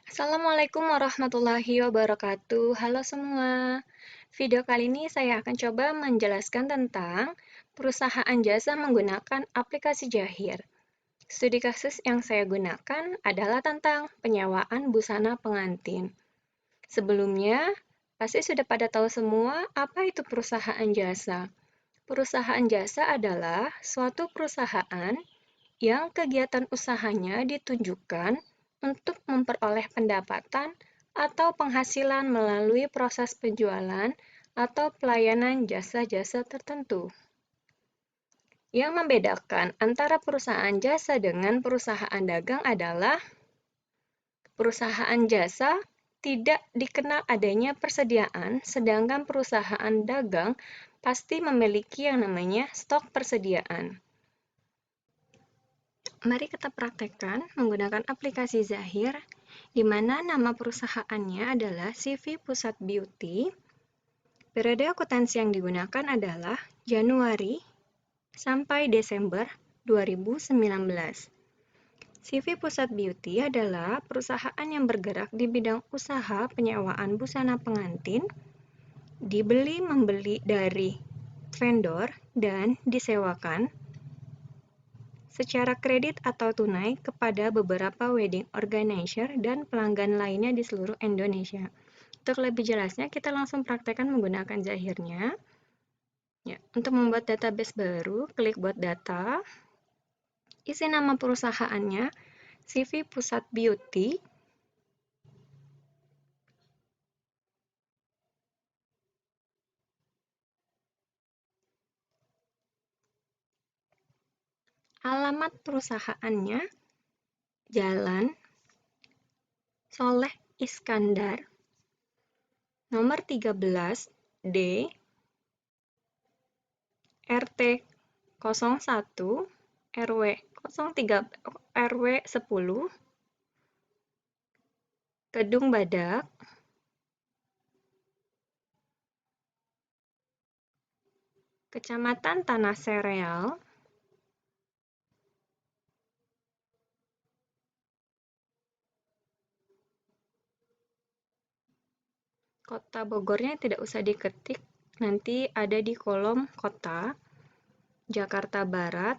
Assalamualaikum warahmatullahi wabarakatuh. Halo semua. Video kali ini saya akan coba menjelaskan tentang perusahaan jasa menggunakan aplikasi Jahir. Studi kasus yang saya gunakan adalah tentang penyewaan busana pengantin. Sebelumnya, pasti sudah pada tahu semua apa itu perusahaan jasa. Perusahaan jasa adalah suatu perusahaan yang kegiatan usahanya ditunjukkan untuk memperoleh pendapatan atau penghasilan melalui proses penjualan atau pelayanan jasa-jasa tertentu. Yang membedakan antara perusahaan jasa dengan perusahaan dagang adalah perusahaan jasa tidak dikenal adanya persediaan, sedangkan perusahaan dagang pasti memiliki yang namanya stok persediaan. Mari kita praktekkan menggunakan aplikasi Zahir, di mana nama perusahaannya adalah CV Pusat Beauty. Periode akuntansi yang digunakan adalah Januari sampai Desember 2019. CV Pusat Beauty adalah perusahaan yang bergerak di bidang usaha penyewaan busana pengantin, dibeli-membeli dari vendor, dan disewakan secara kredit atau tunai kepada beberapa wedding organizer dan pelanggan lainnya di seluruh Indonesia. Untuk lebih jelasnya, kita langsung praktekkan menggunakan Zahirnya. Ya, untuk membuat database baru, klik buat data, isi nama perusahaannya, CV Pusat Beauty, alamat perusahaannya, Jalan Soleh Iskandar, nomor 13 D, RT 01, RW 03, RW 10, Kedung Badak, Kecamatan Tanah Sereal, Kota Bogornya tidak usah diketik, nanti ada di kolom kota, Jakarta Barat,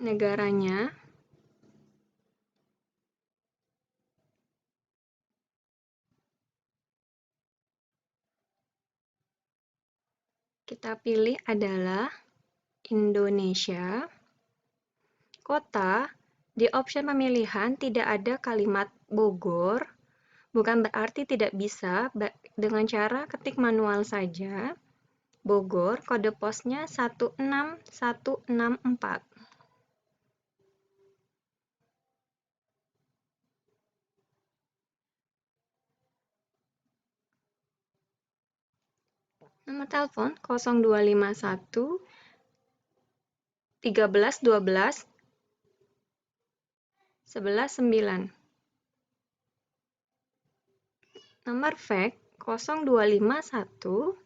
negaranya, kita pilih adalah Indonesia, kota, di opsi pemilihan tidak ada kalimat Bogor, bukan berarti tidak bisa, dengan cara ketik manual saja. Bogor, kode posnya 16164. Nomor telepon 0251 13 12 11 9. Nomor fax 0251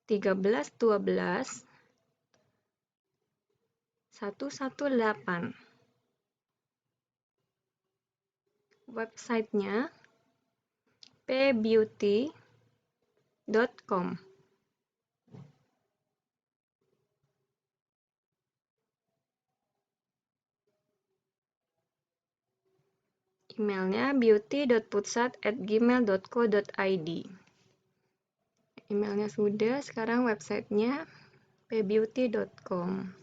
13 12 118. Websitenya pbeauty.com. Emailnya beauty.putsat@gmail.co.id. Emailnya sudah, sekarang websitenya pbeauty.com.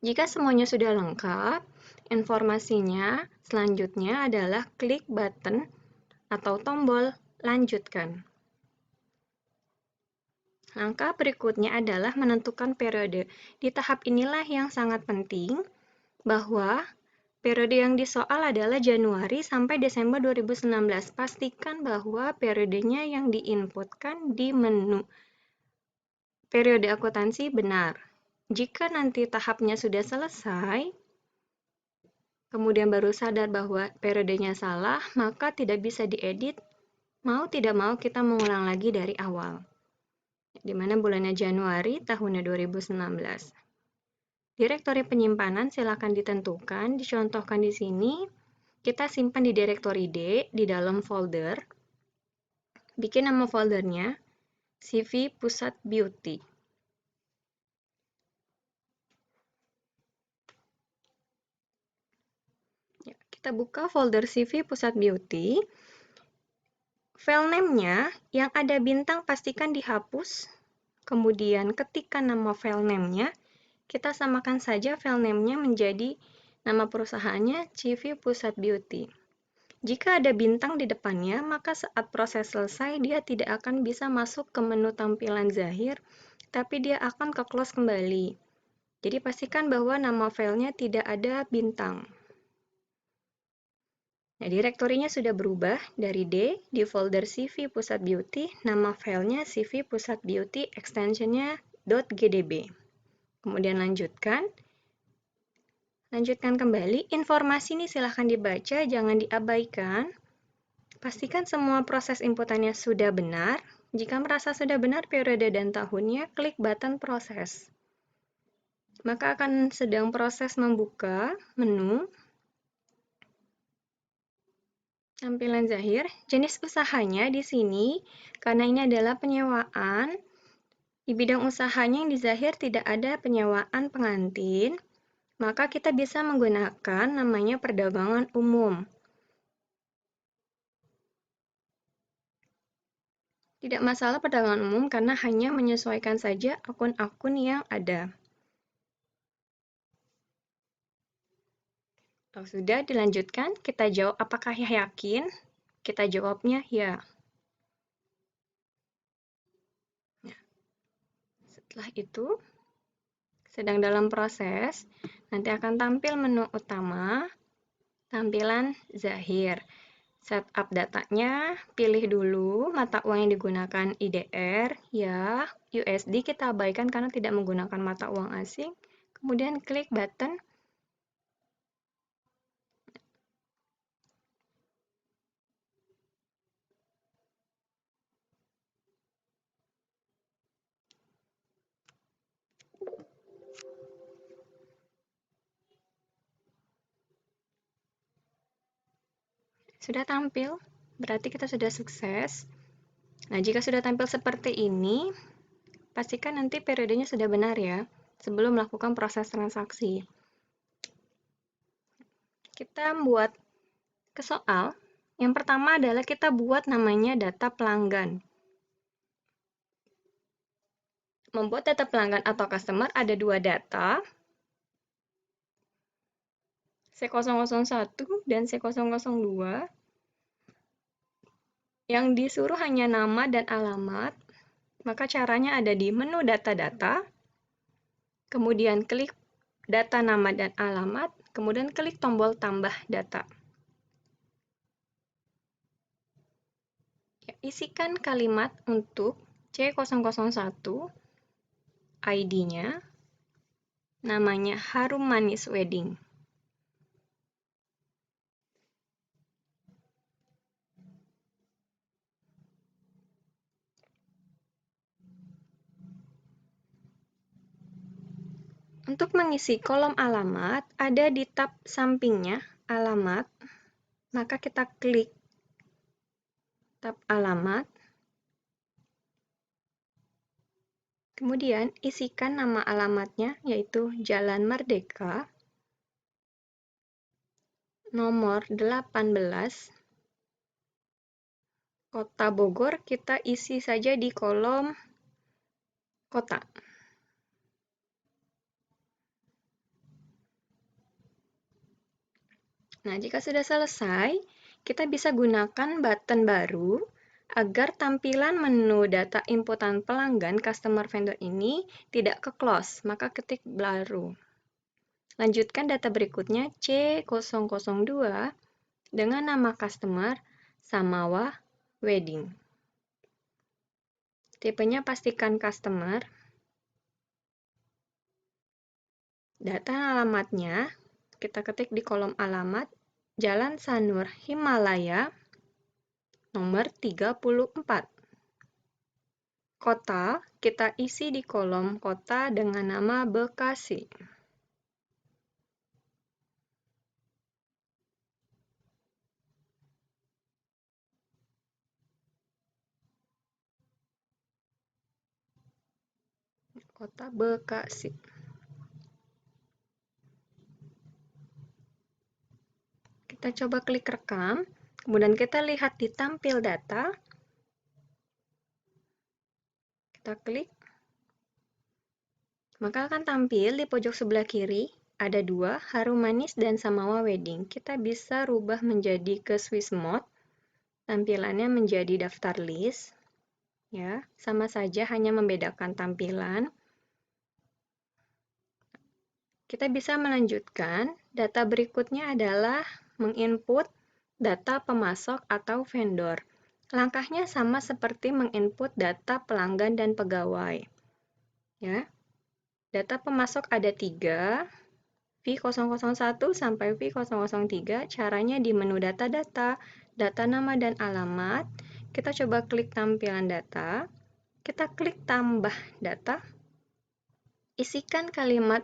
Jika semuanya sudah lengkap, informasinya selanjutnya adalah klik button atau tombol lanjutkan. Langkah berikutnya adalah menentukan periode. Di tahap inilah yang sangat penting, bahwa periode yang disoal adalah Januari sampai Desember 2019. Pastikan bahwa periodenya yang diinputkan di menu periode akuntansi benar. Jika nanti tahapnya sudah selesai, kemudian baru sadar bahwa periodenya salah, maka tidak bisa diedit. Mau tidak mau kita mengulang lagi dari awal, di mana bulannya Januari tahunnya 2019. Direktori penyimpanan silakan ditentukan, dicontohkan di sini. Kita simpan di direktori D di dalam folder. Bikin nama foldernya CV Pusat Beauty. Ya, kita buka folder CV Pusat Beauty. File name-nya yang ada bintang pastikan dihapus. Kemudian ketikkan nama file name-nya. Kita samakan saja file name-nya menjadi nama perusahaannya CV Pusat Beauty. Jika ada bintang di depannya, maka saat proses selesai dia tidak akan bisa masuk ke menu tampilan Zahir, tapi dia akan ke close kembali. Jadi pastikan bahwa nama filenya tidak ada bintang. Nah, direktorinya sudah berubah dari D di folder CV Pusat Beauty, nama filenya CV Pusat Beauty, extensionnya .gdb. Kemudian lanjutkan. Lanjutkan kembali, informasi ini silahkan dibaca, jangan diabaikan. Pastikan semua proses inputannya sudah benar. Jika merasa sudah benar periode dan tahunnya, klik button proses. Maka akan sedang proses membuka menu. Tampilan Zahir, jenis usahanya di sini, karena ini adalah penyewaan, di bidang usahanya yang di Zahir tidak ada penyewaan pengantin, maka kita bisa menggunakan namanya perdagangan umum. Tidak masalah perdagangan umum karena hanya menyesuaikan saja akun-akun yang ada. Kalau sudah dilanjutkan, kita jawab apakah yakin? Kita jawabnya ya. Nah, setelah itu, sedang dalam proses, nanti akan tampil menu utama, tampilan Zahir. Setup datanya, pilih dulu mata uang yang digunakan IDR, ya, USD kita abaikan karena tidak menggunakan mata uang asing. Kemudian klik button. Sudah tampil, berarti kita sudah sukses. Nah, jika sudah tampil seperti ini, pastikan nanti periodenya sudah benar ya, sebelum melakukan proses transaksi. Kita buat ke soal. Yang pertama adalah kita buat namanya data pelanggan. Membuat data pelanggan atau customer ada dua data, C001 dan C002. Yang disuruh hanya nama dan alamat, maka caranya ada di menu data-data, kemudian klik data nama dan alamat, kemudian klik tombol tambah data. Ya, isikan kalimat untuk C001, ID-nya, namanya Harum Manis Wedding. Untuk mengisi kolom alamat, ada di tab sampingnya, alamat, maka kita klik tab alamat, kemudian isikan nama alamatnya, yaitu Jalan Merdeka, nomor 18, Kota Bogor, kita isi saja di kolom kota. Nah, jika sudah selesai, kita bisa gunakan button baru agar tampilan menu data inputan pelanggan customer vendor ini tidak ke close, maka ketik baru. Lanjutkan data berikutnya C002 dengan nama customer Samawa Wedding. Tipenya pastikan customer. Data alamatnya kita ketik di kolom alamat Jalan Sanur Himalaya nomor 34. Kota kita isi di kolom kota dengan nama Bekasi. Kota Bekasi. Kita coba klik rekam, kemudian kita lihat di tampil data. Kita klik, maka akan tampil di pojok sebelah kiri, ada dua, Harum Manis dan Samawa Wedding. Kita bisa rubah menjadi ke Swiss Mode, tampilannya menjadi daftar list. Ya, sama saja hanya membedakan tampilan. Kita bisa melanjutkan. Data berikutnya adalah menginput data pemasok atau vendor. Langkahnya sama seperti menginput data pelanggan dan pegawai. Ya. Data pemasok ada 3, V001 sampai V003. Caranya di menu data-data, data nama dan alamat. Kita coba klik tampilan data. Kita klik tambah data. Isikan kalimat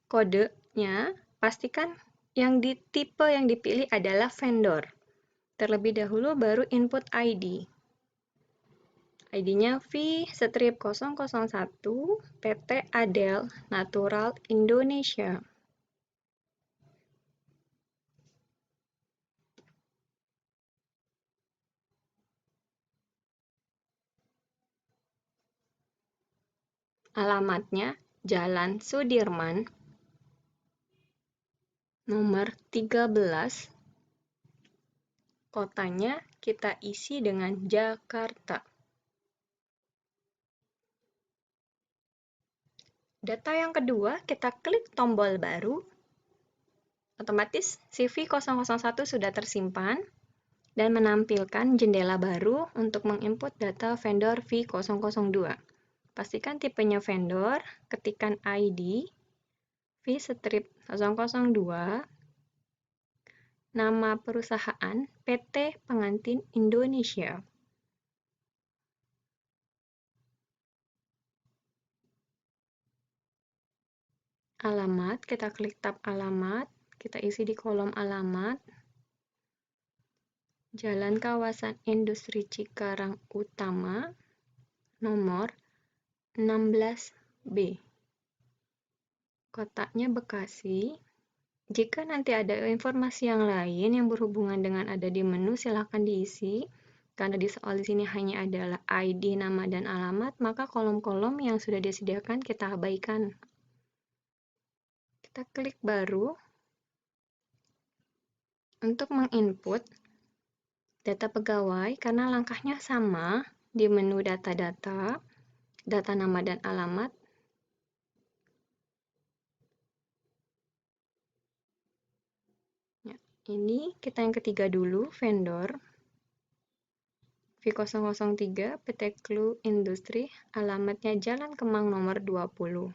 kodenya, pastikan yang di tipe yang dipilih adalah vendor. Terlebih dahulu baru input ID. ID-nya V-001 PT Adel Natural Indonesia. Alamatnya Jalan Sudirman, nomor 13. Kotanya kita isi dengan Jakarta. Data yang kedua, kita klik tombol baru. Otomatis CV001 sudah tersimpan dan menampilkan jendela baru untuk menginput data vendor V002. Pastikan tipenya vendor, ketikan ID V-002, nama perusahaan PT Pengantin Indonesia. Alamat, kita klik tab alamat, kita isi di kolom alamat. Jalan Kawasan Industri Cikarang Utama, nomor 16B. Kotanya Bekasi. Jika nanti ada informasi yang lain yang berhubungan dengan ada di menu, silakan diisi. Karena di soal di sini hanya adalah ID, nama, dan alamat, maka kolom-kolom yang sudah disediakan kita abaikan. Kita klik baru untuk menginput data pegawai karena langkahnya sama di menu data-data, data nama dan alamat. Ya, ini kita yang ketiga dulu, vendor. V003 PT Clue Industri, alamatnya Jalan Kemang nomor 20.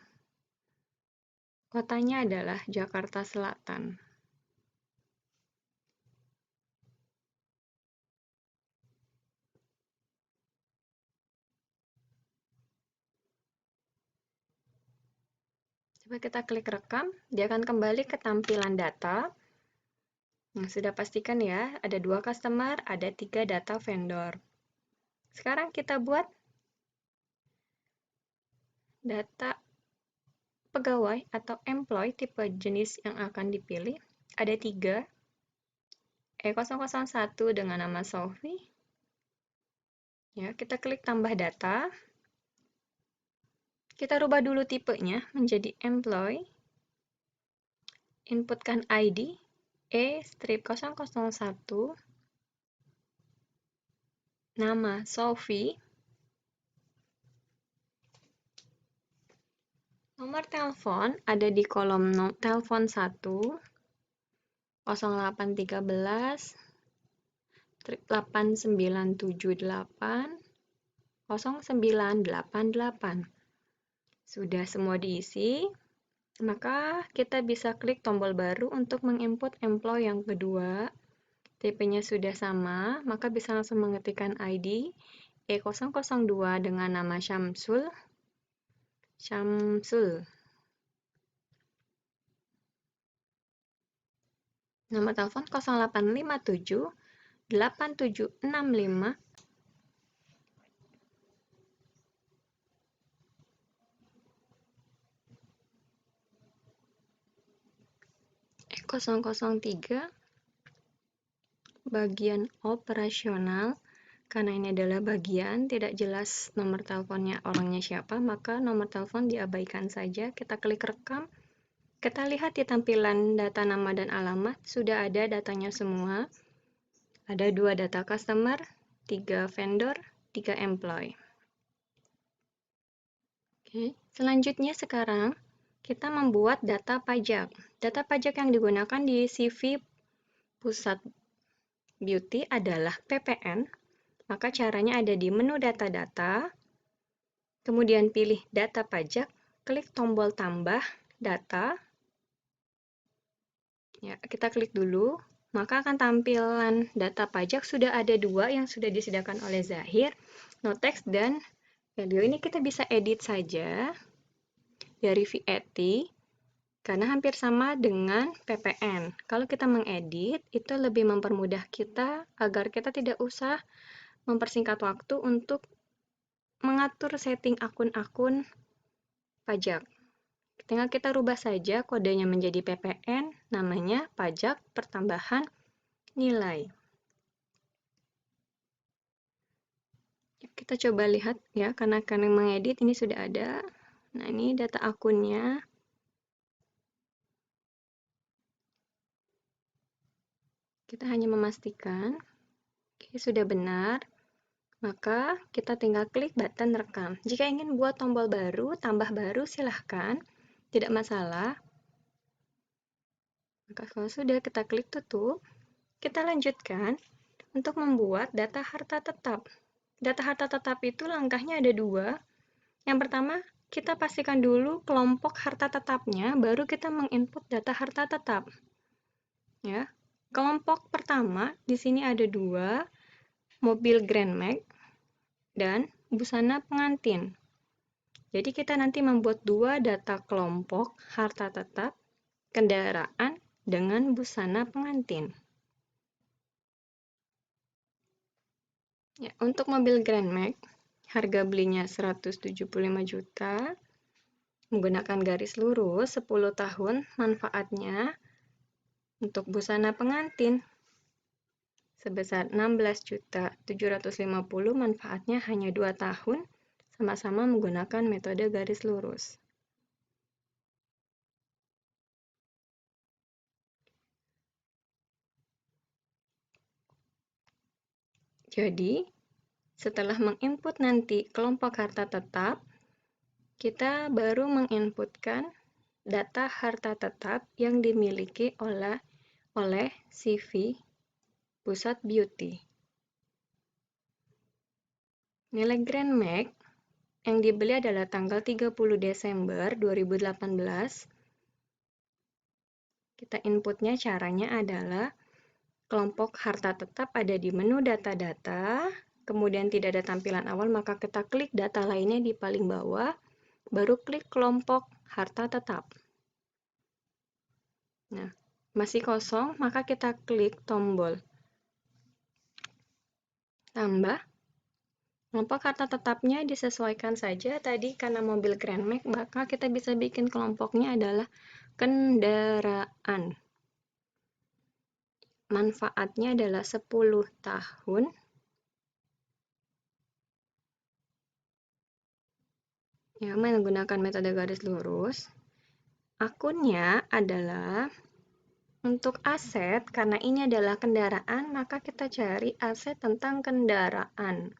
Kotanya adalah Jakarta Selatan. Coba kita klik rekam, dia akan kembali ke tampilan data. Nah, sudah pastikan ya, ada 2 customer, ada 3 data vendor. Sekarang kita buat data pegawai atau employee, tipe jenis yang akan dipilih. Ada 3, E001 dengan nama Sophie. Ya, kita klik tambah data. Kita rubah dulu tipenya menjadi employee. Inputkan ID E-001, nama Sophie, nomor telepon ada di kolom telepon 1, 0813 8978 0988. Sudah semua diisi, maka kita bisa klik tombol baru untuk menginput employee yang kedua. Tipenya sudah sama, maka bisa langsung mengetikkan ID E002 dengan nama Syamsul. Nomor telepon 0857 8765 . 003 bagian operasional. Karena ini adalah bagian, tidak jelas nomor teleponnya orangnya siapa, maka nomor telepon diabaikan saja. Kita klik rekam. Kita lihat di tampilan data nama dan alamat, sudah ada datanya semua. Ada 2 data customer, 3 vendor, 3 employee. Oke, selanjutnya sekarang kita membuat data pajak. Data pajak yang digunakan di CV Pusat Beauty adalah PPN. Maka caranya ada di menu data-data, kemudian pilih data pajak, klik tombol tambah data. Ya, kita klik dulu, maka akan tampilan data pajak sudah ada 2 yang sudah disediakan oleh Zahir, no text dan value. Ini kita bisa edit saja dari VAT, karena hampir sama dengan PPN. Kalau kita mengedit, itu lebih mempermudah kita agar kita tidak usah mempersingkat waktu untuk mengatur setting akun-akun pajak. Tinggal kita rubah saja kodenya menjadi PPN, namanya pajak pertambahan nilai. Kita coba lihat ya, karena kami mengedit ini sudah ada. Nah, ini data akunnya. Kita hanya memastikan sudah benar. Maka kita tinggal klik button rekam. Jika ingin buat tombol baru, tambah baru, silahkan. Tidak masalah. Maka kalau sudah, kita klik tutup. Kita lanjutkan untuk membuat data harta tetap. Data harta tetap itu langkahnya ada 2. Yang pertama, kita pastikan dulu kelompok harta tetapnya, baru kita menginput data harta tetap. Ya, kelompok pertama di sini ada 2, mobil Grand Max dan busana pengantin. Jadi kita nanti membuat 2 data kelompok harta tetap kendaraan dengan busana pengantin. Ya, untuk mobil Grand Max, harga belinya 175 juta, menggunakan garis lurus 10 tahun, manfaatnya untuk busana pengantin sebesar 16.750, manfaatnya hanya 2 tahun, sama-sama menggunakan metode garis lurus. Jadi, setelah menginput nanti kelompok harta tetap, kita baru menginputkan data harta tetap yang dimiliki oleh CV Pusat Beauty. Nilai Grand Max yang dibeli adalah tanggal 30 Desember 2018. Kita inputnya caranya adalah kelompok harta tetap ada di menu data-data, kemudian tidak ada tampilan awal, maka kita klik data lainnya di paling bawah, baru klik kelompok harta tetap. Nah, masih kosong, maka kita klik tombol tambah. Kelompok harta tetapnya disesuaikan saja. Tadi karena mobil Grand Max, maka kita bisa bikin kelompoknya adalah kendaraan. Manfaatnya adalah 10 tahun. Ya, menggunakan metode garis lurus. Akunnya adalah untuk aset, karena ini adalah kendaraan, maka kita cari aset tentang kendaraan.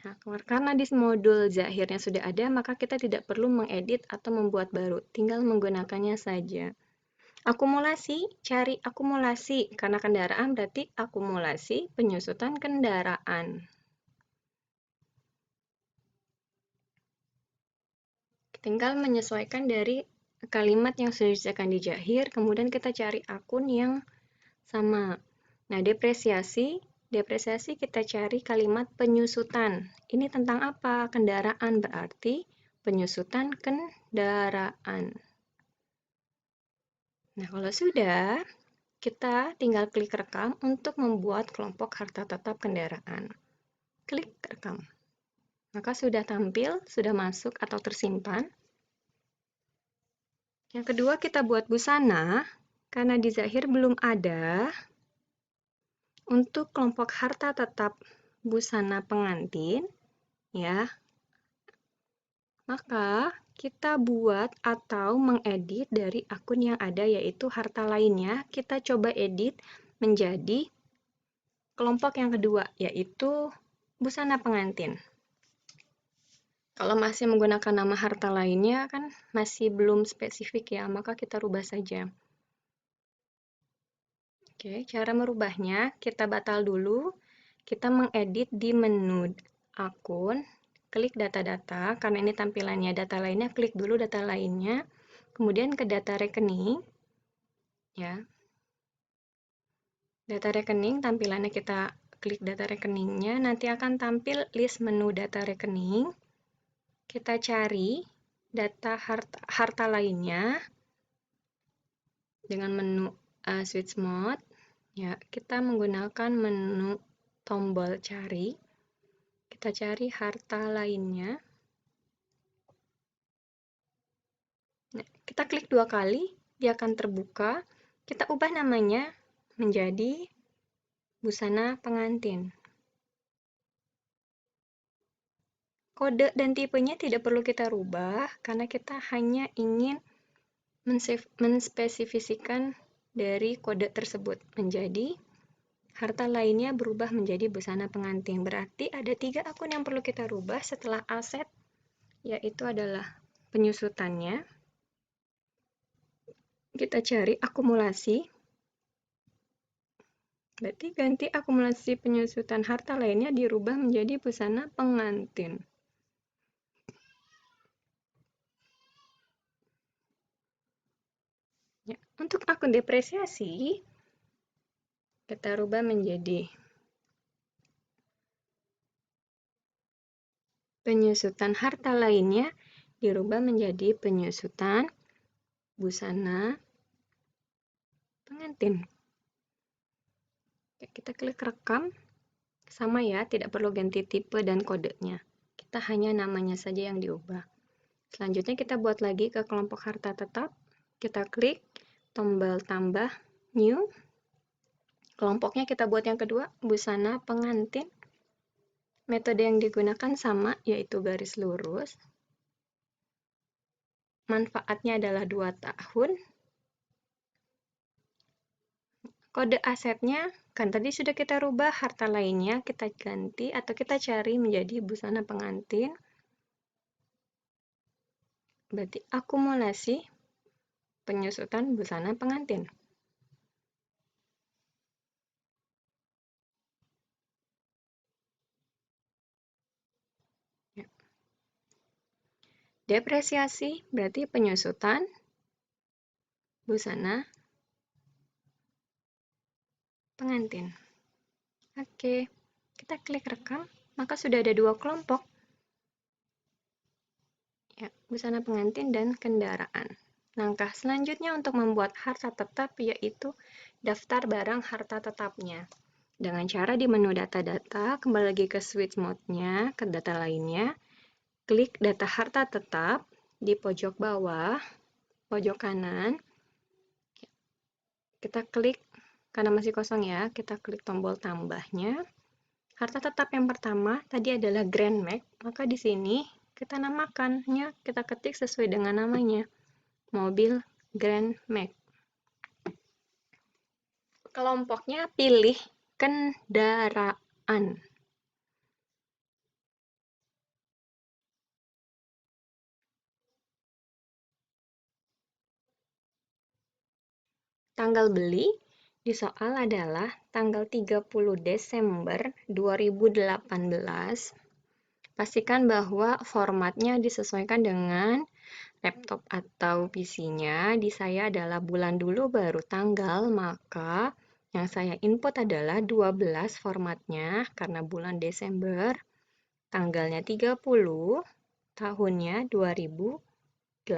Nah, karena di modul Zahirnya sudah ada, maka kita tidak perlu mengedit atau membuat baru, tinggal menggunakannya saja. Akumulasi, cari akumulasi, karena kendaraan berarti akumulasi penyusutan kendaraan. Tinggal menyesuaikan dari kalimat yang sudah disediakan di Zahir, kemudian kita cari akun yang sama. Nah, depresiasi kita cari kalimat penyusutan. Ini tentang apa? Kendaraan, berarti penyusutan kendaraan. Nah, kalau sudah, kita tinggal klik rekam untuk membuat kelompok harta tetap kendaraan. Klik rekam. Maka sudah tampil, sudah masuk atau tersimpan. Yang kedua, kita buat busana. Karena di Zahir belum ada, untuk kelompok harta tetap busana pengantin, ya, maka kita buat atau mengedit dari akun yang ada, yaitu harta lainnya. Kita coba edit menjadi kelompok yang kedua, yaitu busana pengantin. Kalau masih menggunakan nama harta lainnya, kan masih belum spesifik ya, maka kita rubah saja. Oke, cara merubahnya, kita batal dulu. Kita mengedit di menu akun, klik data-data, karena ini tampilannya data lainnya, klik dulu data lainnya, kemudian ke data rekening, ya. Data rekening, tampilannya kita klik data rekeningnya, nanti akan tampil list menu data rekening. Kita cari data harta lainnya dengan menu switch mode. Ya, kita menggunakan menu tombol cari. Kita cari harta lainnya. Nah, kita klik 2 kali, dia akan terbuka. Kita ubah namanya menjadi busana pengantin. Kode dan tipenya tidak perlu kita rubah, karena kita hanya ingin menspesifikasikan dari kode tersebut menjadi harta lainnya berubah menjadi busana pengantin. Berarti ada 3 akun yang perlu kita rubah setelah aset, yaitu adalah penyusutannya. Kita cari akumulasi. Berarti ganti akumulasi penyusutan harta lainnya dirubah menjadi busana pengantin. Ya, untuk akun depresiasi, kita rubah menjadi penyusutan harta lainnya dirubah menjadi penyusutan busana pengantin. Oke, kita klik rekam. Sama ya, tidak perlu ganti tipe dan kodenya. Kita hanya namanya saja yang diubah. Selanjutnya kita buat lagi ke kelompok harta tetap. Kita klik tombol tambah new. Kelompoknya kita buat yang kedua, busana pengantin. Metode yang digunakan sama, yaitu garis lurus. Manfaatnya adalah 2 tahun. Kode asetnya, kan tadi sudah kita rubah, harta lainnya kita ganti atau kita cari menjadi busana pengantin. Berarti akumulasi penyusutan busana pengantin. Ya. Depresiasi berarti penyusutan busana pengantin. Oke, kita klik rekam, maka sudah ada 2 kelompok. Ya, busana pengantin dan kendaraan. Langkah selanjutnya untuk membuat harta tetap yaitu daftar barang harta tetapnya. Dengan cara di menu data-data, kembali lagi ke switch mode-nya, ke data lainnya, klik data harta tetap di pojok bawah, pojok kanan. Kita klik, karena masih kosong ya, kita klik tombol tambahnya. Harta tetap yang pertama tadi adalah Grand Max, maka di sini kita namakannya, kita ketik sesuai dengan namanya, mobil Grand Max. Kelompoknya pilih kendaraan. Tanggal beli di soal adalah tanggal 30 Desember 2018. Pastikan bahwa formatnya disesuaikan dengan laptop atau PC-nya. Di saya adalah bulan dulu baru tanggal, maka yang saya input adalah 12 formatnya karena bulan Desember, tanggalnya 30, tahunnya 2018.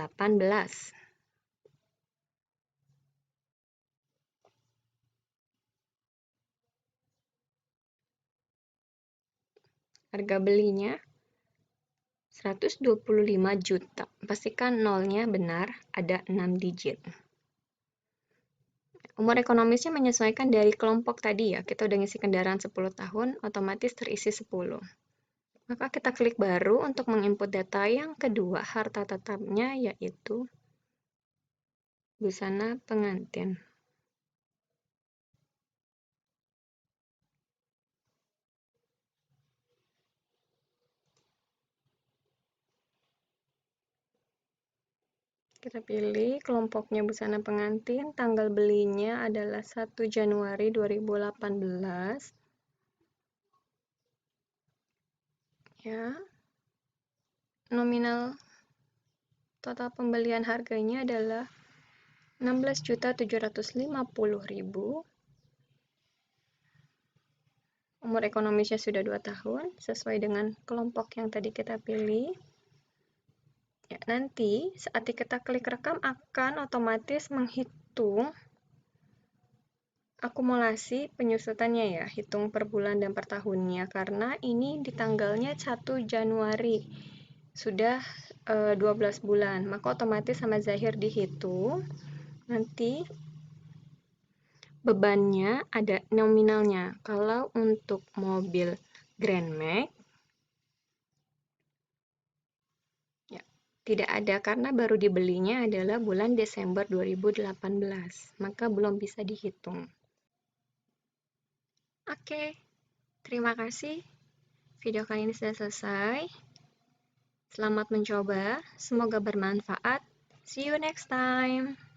Harga belinya 125 juta. Pastikan nolnya benar, ada 6 digit. Umur ekonomisnya menyesuaikan dari kelompok tadi ya. Kita udah ngisi kendaraan 10 tahun, otomatis terisi 10. Maka kita klik baru untuk menginput data yang kedua, harta tetapnya yaitu busana pengantin. Kita pilih kelompoknya busana pengantin, tanggal belinya adalah 1 Januari 2018. Ya. Nominal total pembelian harganya adalah 16.750.000. Umur ekonomisnya sudah 2 tahun, sesuai dengan kelompok yang tadi kita pilih. Ya, nanti saat kita klik rekam akan otomatis menghitung akumulasi penyusutannya ya, hitung per bulan dan per tahunnya, karena ini di tanggalnya 1 Januari, sudah 12 bulan, maka otomatis sama Zahir dihitung. Nanti bebannya ada nominalnya. Kalau untuk mobil Grand Max, ya, tidak ada karena baru dibelinya adalah bulan Desember 2018, maka belum bisa dihitung. Oke, terima kasih. Video kali ini sudah selesai. Selamat mencoba, semoga bermanfaat. See you next time.